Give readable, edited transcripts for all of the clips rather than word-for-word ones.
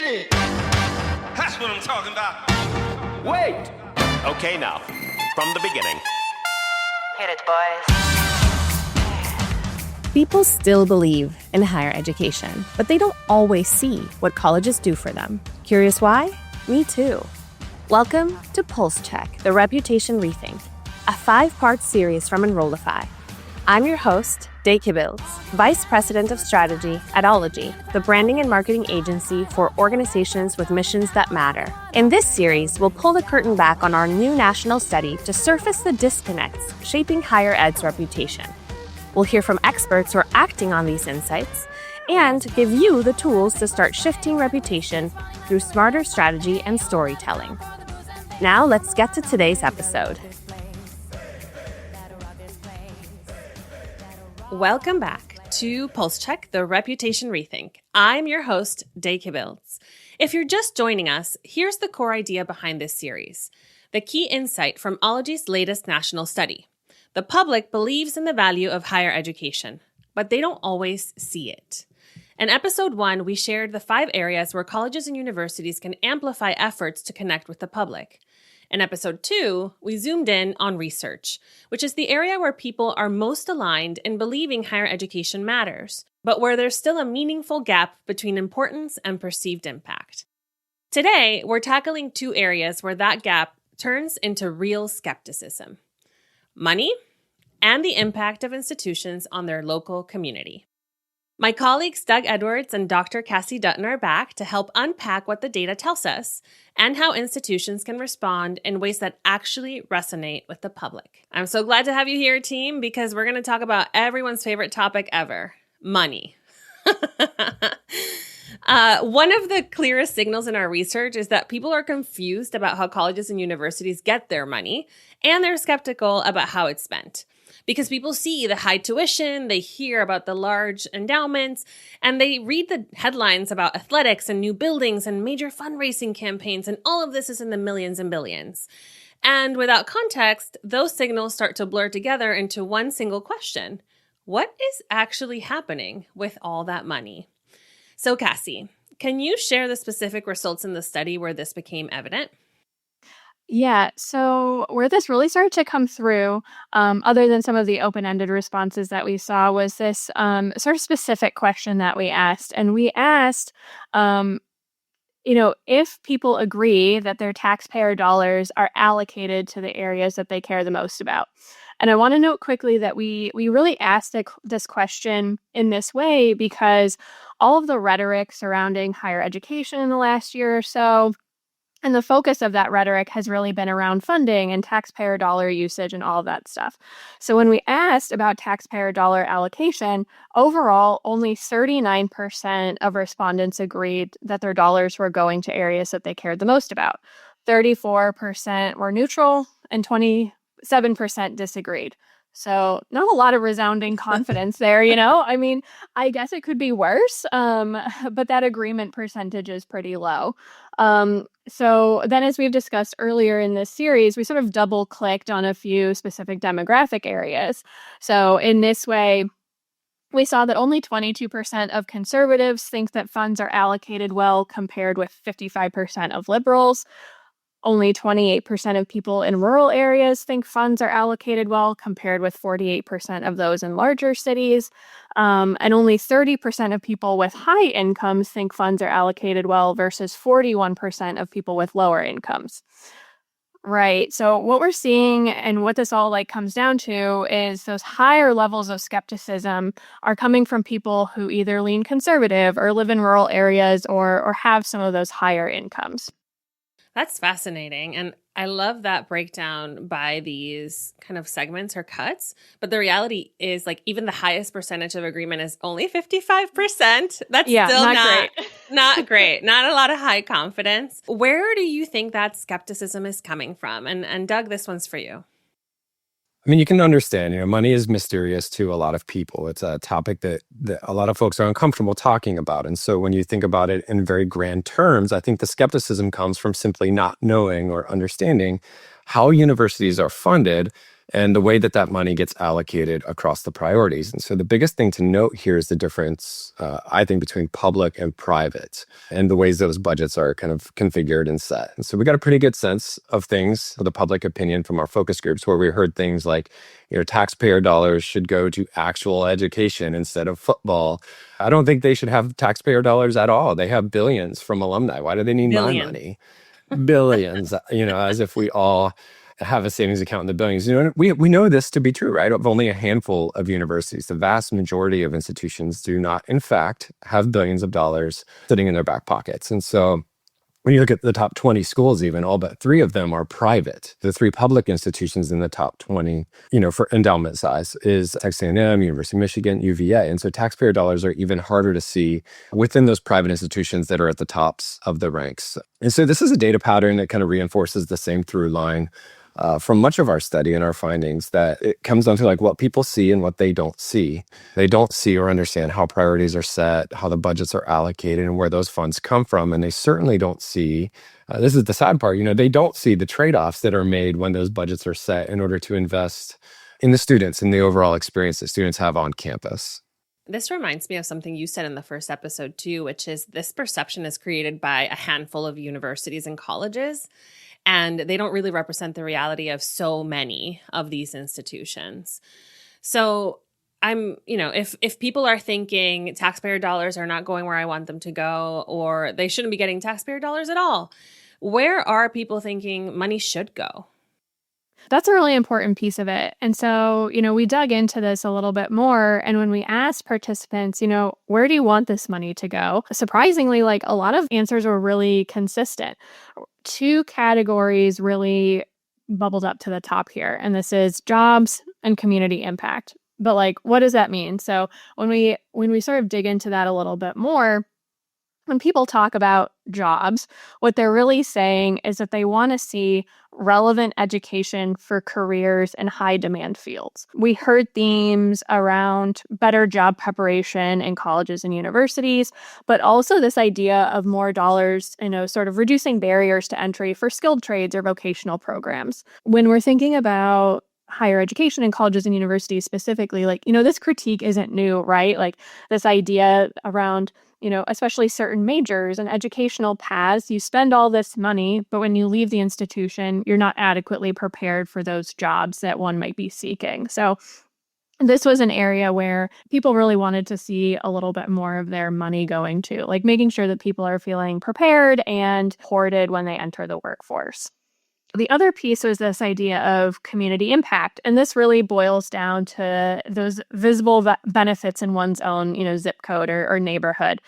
shit. That's what I'm talking about. Wait! Okay, now, from the beginning. Hit it, boys. People still believe in higher education, but they don't always see what colleges do for them. Curious why? Me too. Welcome to Pulse Check, the Reputation Rethink, a 5-part series from Ologie. I'm your host, Dayana Kibilds, Vice President of Strategy at Ologie, the branding and marketing agency for organizations with missions that matter. In this series, we'll pull the curtain back on our new national study to surface the disconnects shaping higher ed's reputation. We'll hear from experts who are acting on these insights and give you the tools to start shifting reputation through smarter strategy and storytelling. Now, let's get to today's episode. Welcome back to Pulse Check, the Reputation Rethink. I'm your host, Dayana Kibilds. If you're just joining us, here's the core idea behind this series, the key insight from Ologie's latest national study. The public believes in the value of higher education, but they don't always see it. In episode 1, we shared the 5 areas where colleges and universities can amplify efforts to connect with the public. In episode 2, we zoomed in on research, which is the area where people are most aligned in believing higher education matters, but where there's still a meaningful gap between importance and perceived impact. Today, we're tackling 2 areas where that gap turns into real skepticism: money and the impact of institutions on their local community. My colleagues Doug Edwards and Dr. Cassie Dutton are back to help unpack what the data tells us and how institutions can respond in ways that actually resonate with the public. I'm so glad to have you here, team, because we're going to talk about everyone's favorite topic ever: money. One of the clearest signals in our research is that people are confused about how colleges and universities get their money, and they're skeptical about how it's spent. Because people see the high tuition, they hear about the large endowments, and they read the headlines about athletics and new buildings and major fundraising campaigns, and all of this is in the millions and billions. And without context, those signals start to blur together into one single question: what is actually happening with all that money? So Cassie, can you share the specific results in the study where this became evident? Yeah, so where this really started to come through, other than some of the open-ended responses that we saw, was this sort of specific question that we asked. And we asked, if people agree that their taxpayer dollars are allocated to the areas that they care the most about. And I want to note quickly that we really asked this question in this way because all of the rhetoric surrounding higher education in the last year or so, and the focus of that rhetoric has really been around funding and taxpayer dollar usage and all of that stuff. So when we asked about taxpayer dollar allocation, overall, only 39% of respondents agreed that their dollars were going to areas that they cared the most about. 34% were neutral and 27% disagreed. So not a lot of resounding confidence there, I mean, I guess it could be worse, but that agreement percentage is pretty low. So then, as we've discussed earlier in this series, we sort of double-clicked on a few specific demographic areas. So in this way, we saw that only 22% of conservatives think that funds are allocated well, compared with 55% of liberals. Only 28% of people in rural areas think funds are allocated well, compared with 48% of those in larger cities. And only 30% of people with high incomes think funds are allocated well versus 41% of people with lower incomes. Right. So what we're seeing and what this all comes down to is those higher levels of skepticism are coming from people who either lean conservative or live in rural areas or have some of those higher incomes. That's fascinating. And I love that breakdown by these kind of segments or cuts. But the reality is, even the highest percentage of agreement is only 55%. That's still not great. Not great. Not a lot of high confidence. Where do you think that skepticism is coming from? And Doug, this one's for you. I mean, you can understand, money is mysterious to a lot of people. It's a topic that a lot of folks are uncomfortable talking about. And so when you think about it in very grand terms, I think the skepticism comes from simply not knowing or understanding how universities are funded and the way that that money gets allocated across the priorities. And so the biggest thing to note here is the difference, I think, between public and private and the ways those budgets are kind of configured and set. And so we got a pretty good sense of things, of the public opinion from our focus groups, where we heard things like, taxpayer dollars should go to actual education instead of football. I don't think they should have taxpayer dollars at all. They have billions from alumni. Why do they need my money? Billions, as if we all have a savings account in the billions. We know this to be true, right? Of only a handful of universities, the vast majority of institutions do not, in fact, have billions of dollars sitting in their back pockets. And so when you look at the top 20 schools, even all but 3 of them are private. The 3 public institutions in the top 20, for endowment size is Texas A&M, University of Michigan, UVA. And so taxpayer dollars are even harder to see within those private institutions that are at the tops of the ranks. And so this is a data pattern that kind of reinforces the same through line from much of our study and our findings, that it comes down to like what people see and what they don't see. They don't see or understand how priorities are set, how the budgets are allocated, and where those funds come from. And they certainly don't see, this is the sad part, they don't see the trade-offs that are made when those budgets are set in order to invest in the students and the overall experience that students have on campus. This reminds me of something you said in the first episode too, which is this perception is created by a handful of universities and colleges, and they don't really represent the reality of so many of these institutions. So if people are thinking taxpayer dollars are not going where I want them to go, or they shouldn't be getting taxpayer dollars at all, where are people thinking money should go? That's a really important piece of it. And so, we dug into this a little bit more. And when we asked participants, where do you want this money to go? Surprisingly, a lot of answers were really consistent. 2 categories really bubbled up to the top here. And this is jobs and community impact. But what does that mean? So when we sort of dig into that a little bit more, when people talk about jobs, what they're really saying is that they want to see relevant education for careers in high demand fields. We heard themes around better job preparation in colleges and universities, but also this idea of more dollars, sort of reducing barriers to entry for skilled trades or vocational programs. When we're thinking about higher education in colleges and universities specifically, this critique isn't new, right? This idea around especially certain majors and educational paths, you spend all this money, but when you leave the institution, you're not adequately prepared for those jobs that one might be seeking. So this was an area where people really wanted to see a little bit more of their money going to, making sure that people are feeling prepared and supported when they enter the workforce. The other piece was this idea of community impact. And this really boils down to those visible benefits in one's own, zip code or neighborhood.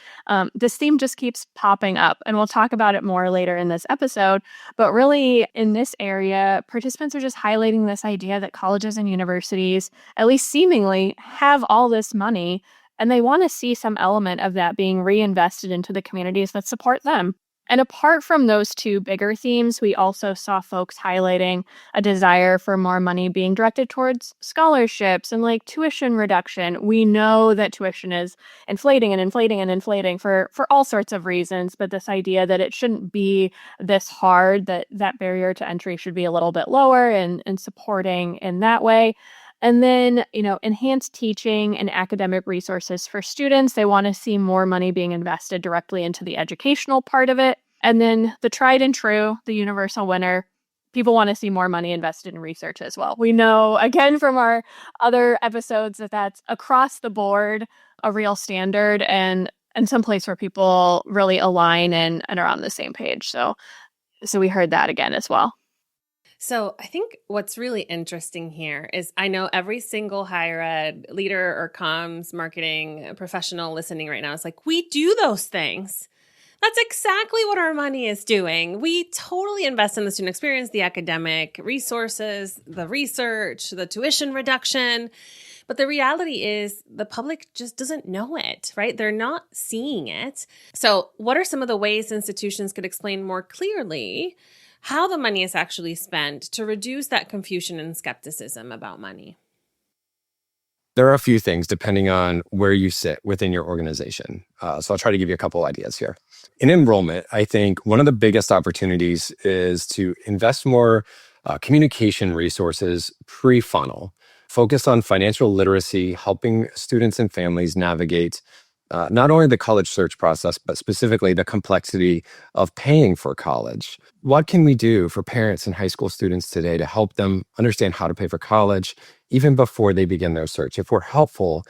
This theme just keeps popping up, and we'll talk about it more later in this episode. But really, in this area, participants are just highlighting this idea that colleges and universities, at least seemingly, have all this money, and they want to see some element of that being reinvested into the communities that support them. And apart from those 2 bigger themes, we also saw folks highlighting a desire for more money being directed towards scholarships and tuition reduction. We know that tuition is inflating and inflating and inflating for all sorts of reasons, but this idea that it shouldn't be this hard, that barrier to entry should be a little bit lower and supporting in that way. And then, enhanced teaching and academic resources for students. They want to see more money being invested directly into the educational part of it. And then the tried and true, the universal winner, people want to see more money invested in research as well. We know, again, from our other episodes that that's across the board a real standard and some place where people really align and are on the same page. So we heard that again as well. So I think what's really interesting here is I know every single higher ed leader or comms marketing professional listening right now is we do those things. That's exactly what our money is doing. We totally invest in the student experience, the academic resources, the research, the tuition reduction. But the reality is the public just doesn't know it, right? They're not seeing it. So what are some of the ways institutions could explain more clearly how the money is actually spent to reduce that confusion and skepticism about money? There are a few things depending on where you sit within your organization. So I'll try to give you a couple ideas here. In enrollment, I think one of the biggest opportunities is to invest more communication resources pre-funnel, focus on financial literacy, helping students and families navigate not only the college search process, but specifically the complexity of paying for college. What can we do for parents and high school students today to help them understand how to pay for college even before they begin their search? If we're helpful,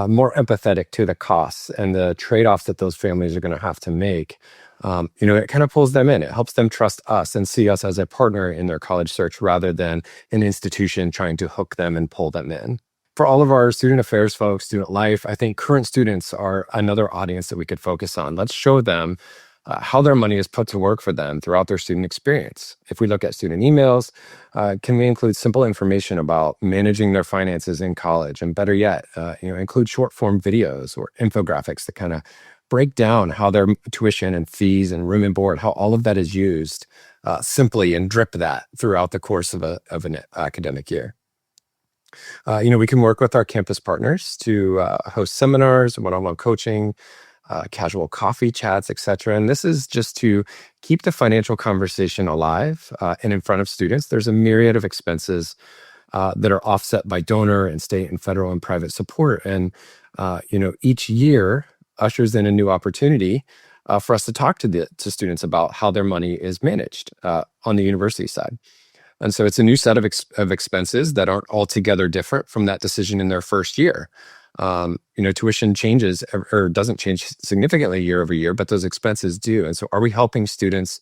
more empathetic to the costs and the trade-offs that those families are going to have to make, it kind of pulls them in. It helps them trust us and see us as a partner in their college search rather than an institution trying to hook them and pull them in. For all of our student affairs folks, student life, I think current students are another audience that we could focus on. Let's show them how their money is put to work for them throughout their student experience. If we look at student emails, can we include simple information about managing their finances in college? And better yet, include short form videos or infographics that kind of break down how their tuition and fees and room and board, how all of that is used simply, and drip that throughout the course of an academic year. We can work with our campus partners to host seminars, one-on-one coaching, casual coffee chats, etc. And this is just to keep the financial conversation alive and in front of students. There's a myriad of expenses that are offset by donor and state and federal and private support. And, each year ushers in a new opportunity for us to talk to students about how their money is managed on the university side. And so it's a new set of expenses that aren't altogether different from that decision in their first year. Tuition changes or doesn't change significantly year over year, but those expenses do. And so are we helping students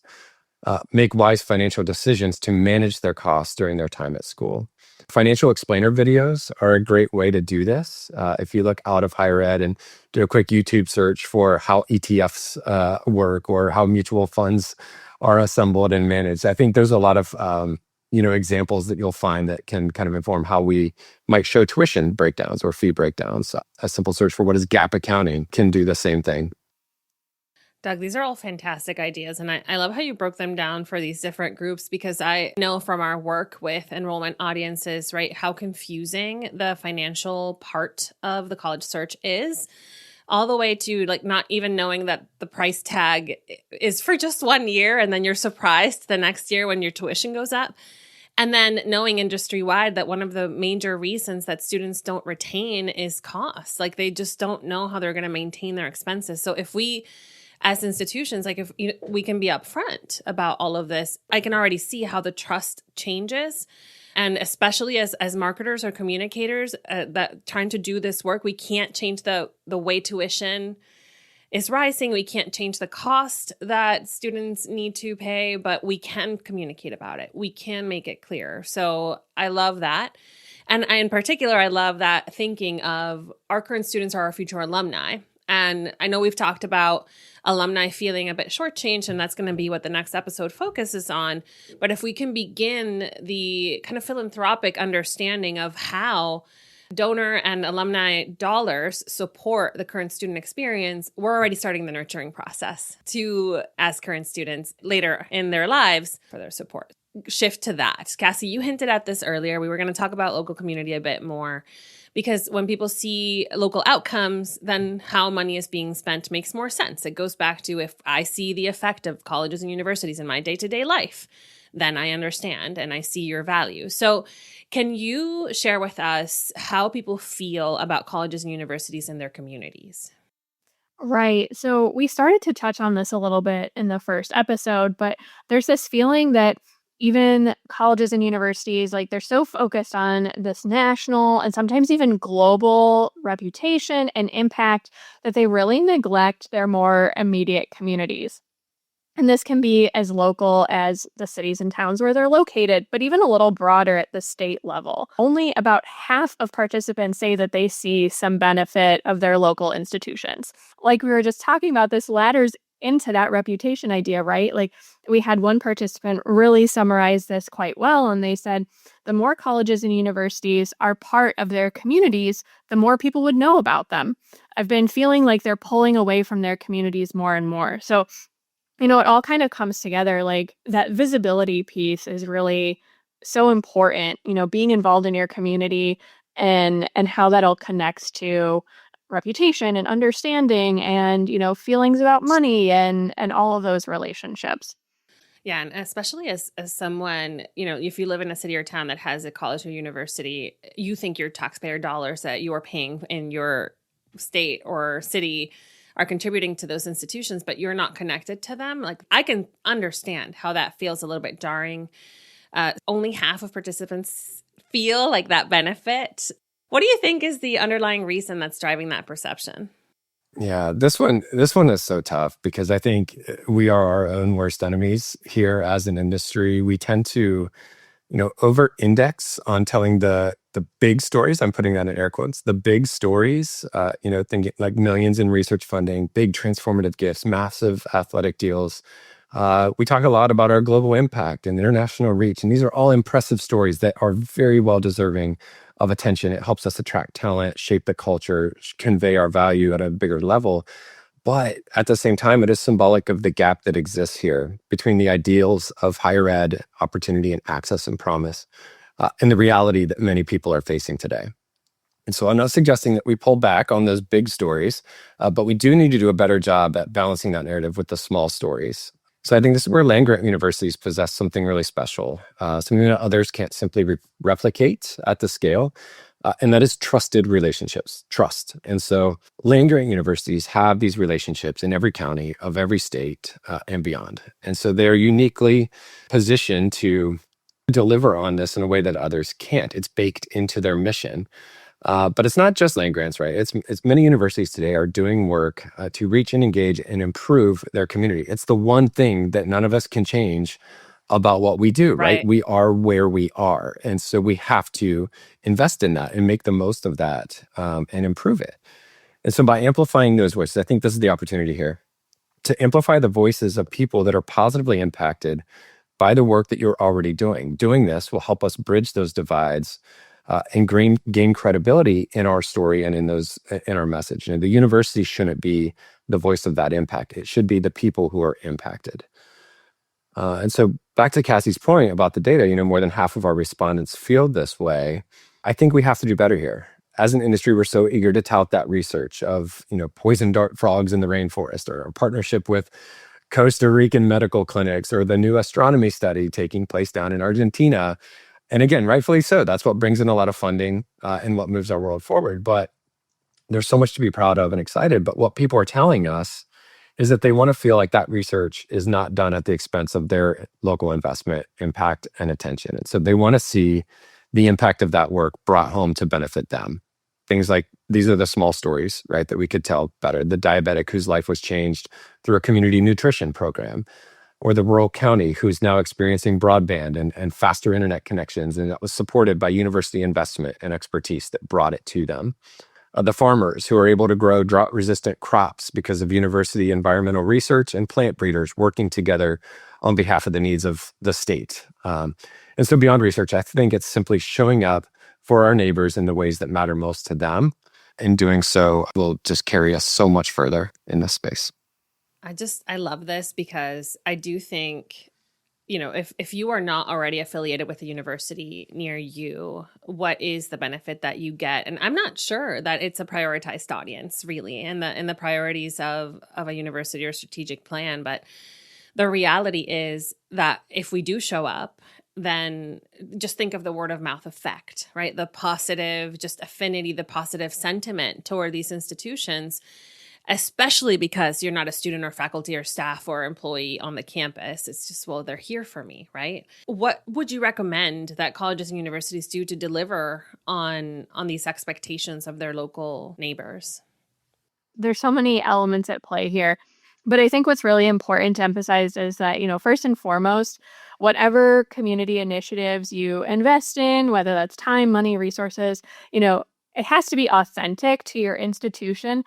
make wise financial decisions to manage their costs during their time at school? Financial explainer videos are a great way to do this. If you look out of higher ed and do a quick YouTube search for how ETFs work or how mutual funds are assembled and managed, I think there's a lot of examples that you'll find that can kind of inform how we might show tuition breakdowns or fee breakdowns. A simple search for what is gap accounting can do the same thing. Doug, these are all fantastic ideas. And I love how you broke them down for these different groups, because I know from our work with enrollment audiences, right, how confusing the financial part of the college search is, all the way to like not even knowing that the price tag is for just 1 year. And then you're surprised the next year when your tuition goes up. And then knowing industry-wide that one of the major reasons that students don't retain is costs. Like they just don't know how they're going to maintain their expenses. So if we, as institutions, like if we can be upfront about all of this, I can already see how the trust changes. And especially as marketers or communicators that trying to do this work, we can't change the way tuition is rising. We can't change the cost that students need to pay, but we can communicate about it. We can make it clear. So I love that. And in particular, I love that thinking of our current students are our future alumni. And I know we've talked about alumni feeling a bit shortchanged, and that's going to be what the next episode focuses on. But if we can begin the kind of philanthropic understanding of how donor and alumni dollars support the current student experience, we're already starting the nurturing process to ask current students later in their lives for their support. Shift to that. Cassie, you hinted at this earlier. We were going to talk about local community a bit more, because when people see local outcomes, then how money is being spent makes more sense. It goes back to, if I see the effect of colleges and universities in my day-to-day life, then I understand and I see your value. So can you share with us how people feel about colleges and universities in their communities? Right. So we started to touch on this a little bit in the first episode, but there's this feeling that even colleges and universities, like they're so focused on this national and sometimes even global reputation and impact that they really neglect their more immediate communities. And this can be as local as the cities and towns where they're located, but even a little broader at the state level. Only about half of participants say that they see some benefit of their local institutions. Like we were just talking about, this ladders into that reputation idea, right? Like we had one participant really summarize this quite well, and they said the more colleges and universities are part of their communities, the more people would know about them. I've been feeling like they're pulling away from their communities more and more. So it all kind of comes together. Like that visibility piece is really so important, being involved in your community and how that all connects to reputation and understanding and, feelings about money and all of those relationships. Yeah, and especially as someone, if you live in a city or town that has a college or university, you think your taxpayer dollars that you are paying in your state or city are contributing to those institutions, but you're not connected to them. Like, I can understand how that feels a little bit jarring. Only half of participants feel like that benefit. What do you think is the underlying reason that's driving that perception? Yeah, this one is so tough because I think we are our own worst enemies here as an industry. We tend to, over index on telling the big stories. I'm putting that in air quotes, the big stories, thinking like millions in research funding, big transformative gifts, massive athletic deals. We talk a lot about our global impact and international reach, and these are all impressive stories that are very well deserving of attention. It helps us attract talent, shape the culture, convey our value at a bigger level. But at the same time, it is symbolic of the gap that exists here between the ideals of higher ed, opportunity and access and promise, and the reality that many people are facing today. And so I'm not suggesting that we pull back on those big stories, but we do need to do a better job at balancing that narrative with the small stories. So I think this is where land-grant universities possess something really special, something that others can't simply replicate at the scale, and that is trusted relationships, trust. And so land-grant universities have these relationships in every county of every state and beyond. And so they're uniquely positioned to deliver on this in a way that others can't. It's baked into their mission. But it's not just land grants, right? It's many universities today are doing work to reach and engage and improve their community. It's the one thing that none of us can change about what we do, right? Right. We are where we are. And so we have to invest in that and make the most of that and improve it. And so by amplifying those voices, I think this is the opportunity here to amplify the voices of people that are positively impacted by the work that you're already doing. Doing this will help us bridge those divides and gain credibility in our story and in our message. The university shouldn't be the voice of that impact. It should be the people who are impacted. And so back to Cassie's point about the data, more than half of our respondents feel this way. I think we have to do better here. As an industry, we're so eager to tout that research of, poison dart frogs in the rainforest, or our partnership with Costa Rican medical clinics, or the new astronomy study taking place down in Argentina. And again, rightfully so. That's what brings in a lot of funding and what moves our world forward. But there's so much to be proud of and excited. But what people are telling us is that they want to feel like that research is not done at the expense of their local investment, impact, and attention. And so they want to see the impact of that work brought home to benefit them. Things like, these are the small stories, right, that we could tell better. The diabetic whose life was changed through a community nutrition program, or the rural county who's now experiencing broadband and faster internet connections, and that was supported by university investment and expertise that brought it to them. The farmers who are able to grow drought-resistant crops because of university environmental research and plant breeders working together on behalf of the needs of the state. And so beyond research, I think it's simply showing up for our neighbors in the ways that matter most to them. And doing so will just carry us so much further in this space. I love this because I do think, if you are not already affiliated with a university near you, what is the benefit that you get? And I'm not sure that it's a prioritized audience really in the priorities of a university or strategic plan. But the reality is that if we do show up, then just think of the word of mouth effect, right? The positive, just affinity, the positive sentiment toward these institutions, especially because you're not a student or faculty or staff or employee on the campus. It's just, well, they're here for me, right? What would you recommend that colleges and universities do to deliver on these expectations of their local neighbors? There's so many elements at play here. But I think what's really important to emphasize is that, first and foremost, whatever community initiatives you invest in, whether that's time, money, resources, it has to be authentic to your institution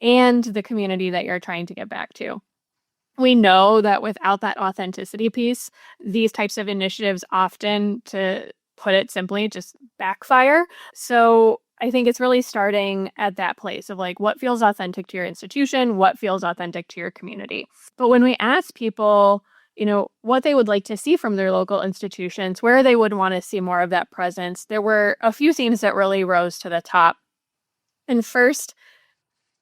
and the community that you're trying to get back to. We know that without that authenticity piece, these types of initiatives often, to put it simply, just backfire. So I think it's really starting at that place of like, what feels authentic to your institution, what feels authentic to your community. But when we ask people, what they would like to see from their local institutions, where they would want to see more of that presence, there were a few themes that really rose to the top. And first,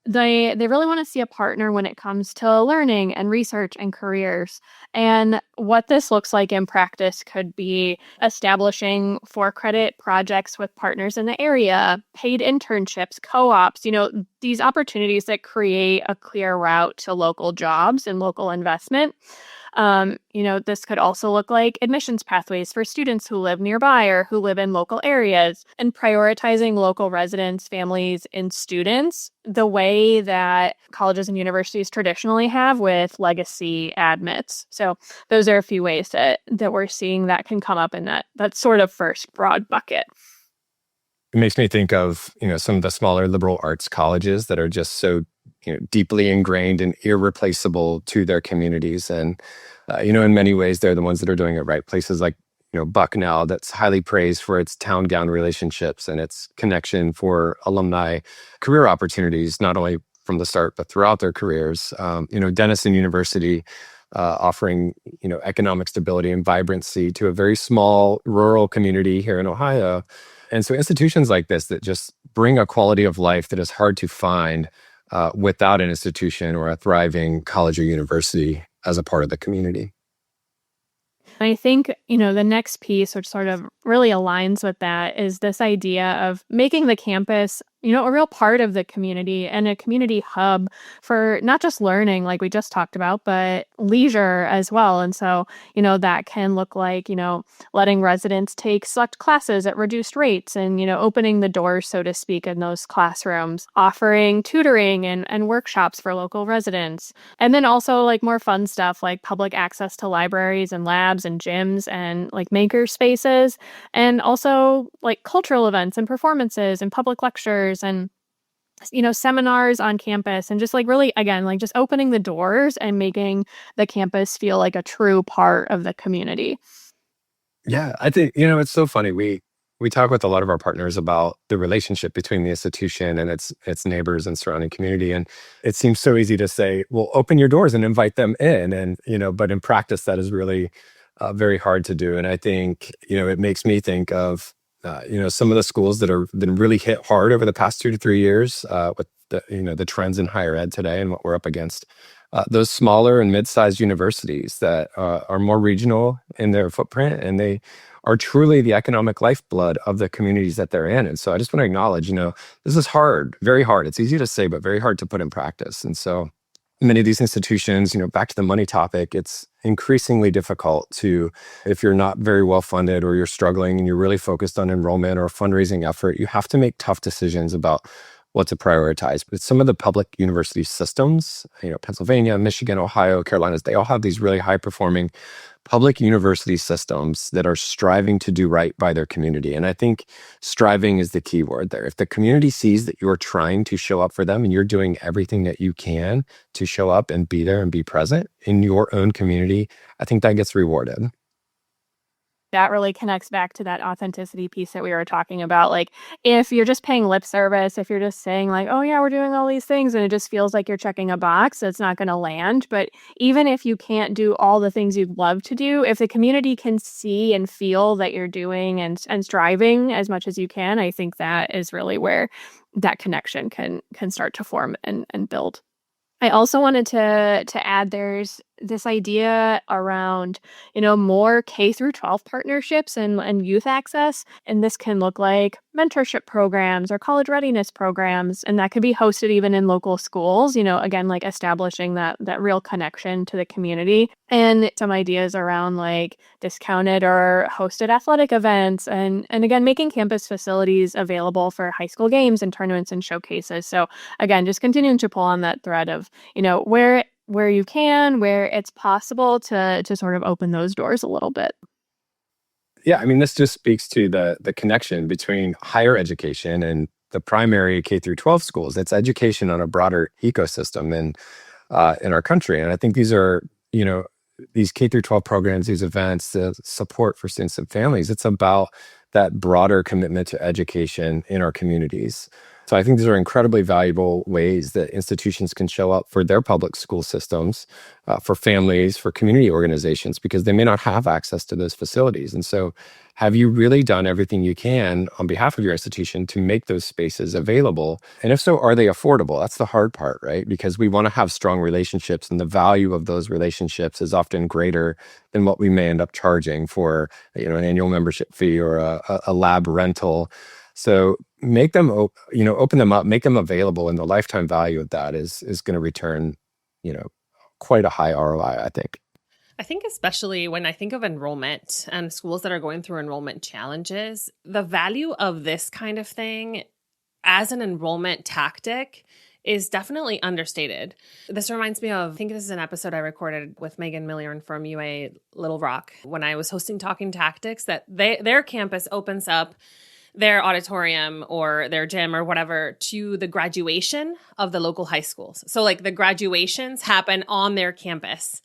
They really want to see a partner when it comes to learning and research and careers. And what this looks like in practice could be establishing for-credit projects with partners in the area, paid internships, co-ops, these opportunities that create a clear route to local jobs and local investment. This could also look like admissions pathways for students who live nearby or who live in local areas, and prioritizing local residents, families, and students the way that colleges and universities traditionally have with legacy admits. So those are a few ways that we're seeing that can come up in that sort of first broad bucket. It makes me think of, some of the smaller liberal arts colleges that are just so, deeply ingrained and irreplaceable to their communities. And, in many ways, they're the ones that are doing it right. Places like, Bucknell, that's highly praised for its town gown relationships and its connection for alumni career opportunities, not only from the start, but throughout their careers. Denison University, offering, economic stability and vibrancy to a very small rural community here in Ohio. And so institutions like this that just bring a quality of life that is hard to find without an institution or a thriving college or university as a part of the community. I think, the next piece, which sort of really aligns with that, is this idea of making the campus, a real part of the community and a community hub for not just learning, like we just talked about, but leisure as well. And so, that can look like, letting residents take select classes at reduced rates and, opening the doors, so to speak, in those classrooms, offering tutoring and workshops for local residents. And then also like more fun stuff like public access to libraries and labs and gyms and like maker spaces, and also like cultural events and performances and public lectures and seminars on campus, and just like really, again, like just opening the doors and making the campus feel like a true part of the community. Yeah, I think, it's so funny. We talk with a lot of our partners about the relationship between the institution and its neighbors and surrounding community. And it seems so easy to say, well, open your doors and invite them in. And, but in practice, that is really very hard to do. And I think, it makes me think of, some of the schools that have been really hit hard over the past 2 to 3 years with the trends in higher ed today and what we're up against. Those smaller and mid-sized universities that are more regional in their footprint, and they are truly the economic lifeblood of the communities that they're in. And so I just want to acknowledge, this is hard, very hard. It's easy to say, but very hard to put in practice. And so many of these institutions, back to the money topic, it's increasingly difficult to, if you're not very well funded or you're struggling and you're really focused on enrollment or a fundraising effort, you have to make tough decisions about what to prioritize. But some of the public university systems, Pennsylvania, Michigan, Ohio, Carolinas, they all have these really high performing public university systems that are striving to do right by their community. And I think striving is the key word there. If the community sees that you're trying to show up for them and you're doing everything that you can to show up and be there and be present in your own community, I think that gets rewarded. That really connects back to that authenticity piece that we were talking about. Like, if you're just paying lip service, if you're just saying like, oh yeah, we're doing all these things, and it just feels like you're checking a box, it's not going to land. But even if you can't do all the things you'd love to do, if the community can see and feel that you're doing and striving as much as you can, I think that is really where that connection can start to form and build. I also wanted to add, there's this idea around, more K through 12 partnerships and youth access. And this can look like mentorship programs or college readiness programs. And that could be hosted even in local schools, again, like establishing that real connection to the community. And some ideas around like discounted or hosted athletic events. And again, making campus facilities available for high school games and tournaments and showcases. So again, just continuing to pull on that thread of, where you can, where it's possible to sort of open those doors a little bit. Yeah, I mean, this just speaks to the connection between higher education and the primary K through 12 schools. It's education on a broader ecosystem in our country. And I think these are, these K through 12 programs, these events, the support for students and families, it's about that broader commitment to education in our communities. So I think these are incredibly valuable ways that institutions can show up for their public school systems, for families, for community organizations, because they may not have access to those facilities. And so have you really done everything you can on behalf of your institution to make those spaces available? And if so, are they affordable? That's the hard part, right? Because we want to have strong relationships, and the value of those relationships is often greater than what we may end up charging for, an annual membership fee or a lab rental. So make them, open them up, make them available, and the lifetime value of that is going to return, quite a high ROI, I think. I think especially when I think of enrollment and schools that are going through enrollment challenges, the value of this kind of thing as an enrollment tactic is definitely understated. This reminds me of, I think this is an episode I recorded with Megan Millian from UA Little Rock when I was hosting Talking Tactics, that their campus opens up their auditorium or their gym or whatever to the graduation of the local high schools. So like the graduations happen on their campus.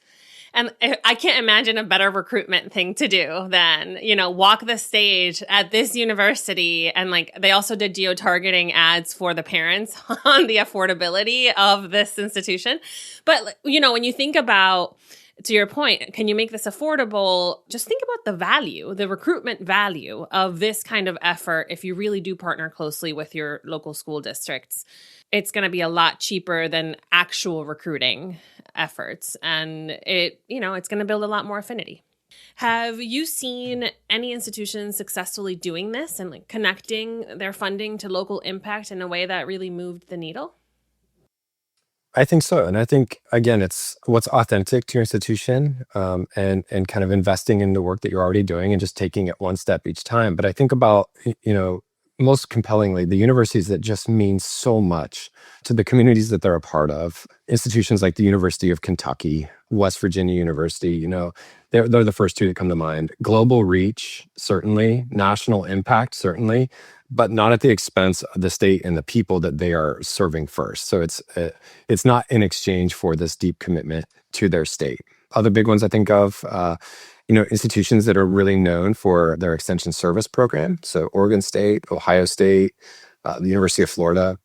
And I can't imagine a better recruitment thing to do than, walk the stage at this university. And like they also did geo-targeting ads for the parents on the affordability of this institution. But, when you think about, to your point, can you make this affordable? Just think about the value, the recruitment value of this kind of effort. If you really do partner closely with your local school districts, it's going to be a lot cheaper than actual recruiting efforts. And it's going to build a lot more affinity. Have you seen any institutions successfully doing this and like connecting their funding to local impact in a way that really moved the needle? I think so. And I think, again, it's what's authentic to your institution, and kind of investing in the work that you're already doing and just taking it one step each time. But I think about, most compellingly, the universities that just mean so much to the communities that they're a part of. Institutions like the University of Kentucky, West Virginia University, they're the first two that come to mind. Global reach, certainly. National impact, certainly. But not at the expense of the state and the people that they are serving first. So it's not in exchange for this deep commitment to their state. Other big ones I think of, institutions that are really known for their extension service program. So Oregon State, Ohio State, the University of Florida.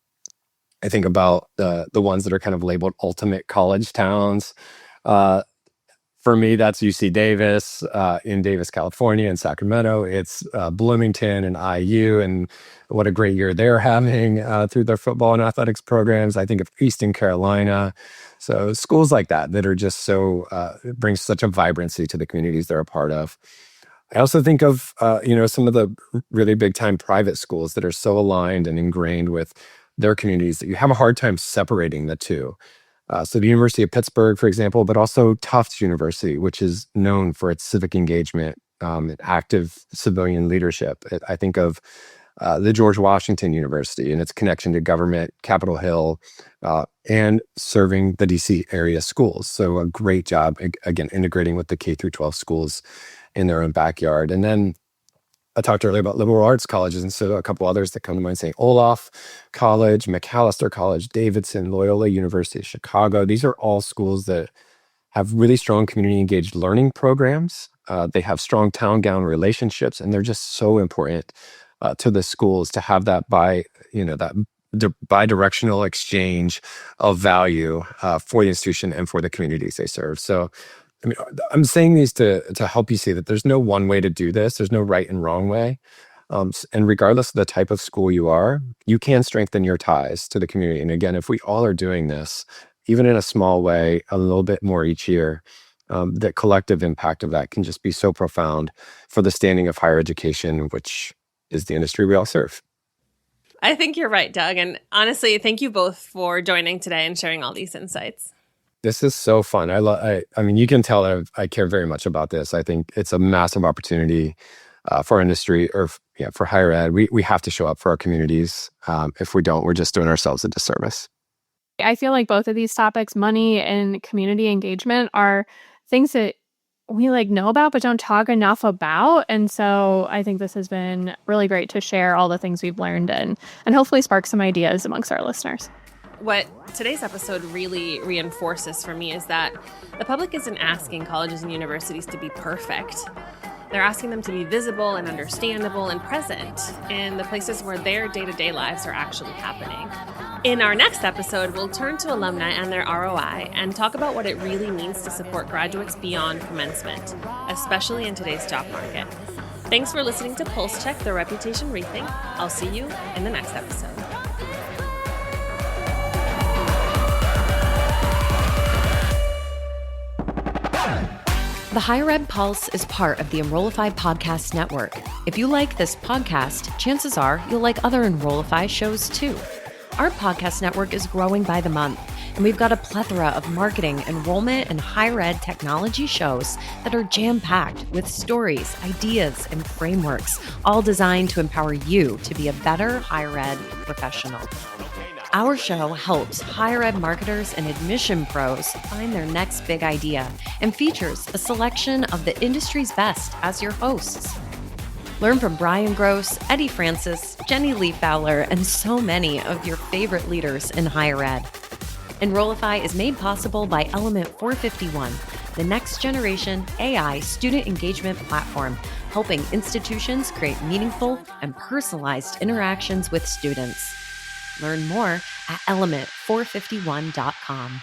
I think about the ones that are kind of labeled ultimate college towns. For me, that's UC Davis in Davis, California, and Sacramento. It's Bloomington and IU, and what a great year they're having through their football and athletics programs. I think of Eastern Carolina. So schools like that are just so, brings such a vibrancy to the communities they're a part of. I also think of, some of the really big time private schools that are so aligned and ingrained with their communities that you have a hard time separating the two. So the University of Pittsburgh, for example, but also Tufts University, which is known for its civic engagement, and active civilian leadership. I think of the George Washington University and its connection to government, Capitol Hill, and serving the DC area schools. So a great job, again, integrating with the K through 12 schools in their own backyard. And then I talked earlier about liberal arts colleges, and so a couple others that come to mind, St. Olaf College, Macalester College, Davidson, Loyola University of Chicago. These are all schools that have really strong community engaged learning programs. They have strong town gown relationships, and they're just so important to the schools to have that bi-directional exchange of value for the institution and for the communities they serve. So I'm saying these to help you see that there's no one way to do this. There's no right and wrong way. And regardless of the type of school you are, you can strengthen your ties to the community. And again, if we all are doing this, even in a small way, a little bit more each year, the collective impact of that can just be so profound for the standing of higher education, which is the industry we all serve. I think you're right, Doug. And honestly, thank you both for joining today and sharing all these insights. This is so fun. I mean, you can tell that I care very much about this. I think it's a massive opportunity for our industry, or for higher ed. We have to show up for our communities. If we don't, we're just doing ourselves a disservice. I feel like both of these topics, money and community engagement, are things that we know about but don't talk enough about. And so I think this has been really great to share all the things we've learned and hopefully spark some ideas amongst our listeners. What today's episode really reinforces for me is that the public isn't asking colleges and universities to be perfect. They're asking them to be visible and understandable and present in the places where their day-to-day lives are actually happening. In our next episode, we'll turn to alumni and their ROI and talk about what it really means to support graduates beyond commencement, especially in today's job market. Thanks for listening to Pulse Check, the Reputation Rethink. I'll see you in the next episode. The Higher Ed Pulse is part of the Enrollify Podcast Network. If you like this podcast, chances are you'll like other Enrollify shows too. Our podcast network is growing by the month, and we've got a plethora of marketing, enrollment, and higher ed technology shows that are jam-packed with stories, ideas, and frameworks, all designed to empower you to be a better higher ed professional. Our show helps higher ed marketers and admission pros find their next big idea and features a selection of the industry's best as your hosts. Learn from Brian Gross, Eddie Francis, Jenny Lee Fowler, and so many of your favorite leaders in higher ed. Enrollify is made possible by Element 451, the next generation AI student engagement platform, helping institutions create meaningful and personalized interactions with students. Learn more at element451.com.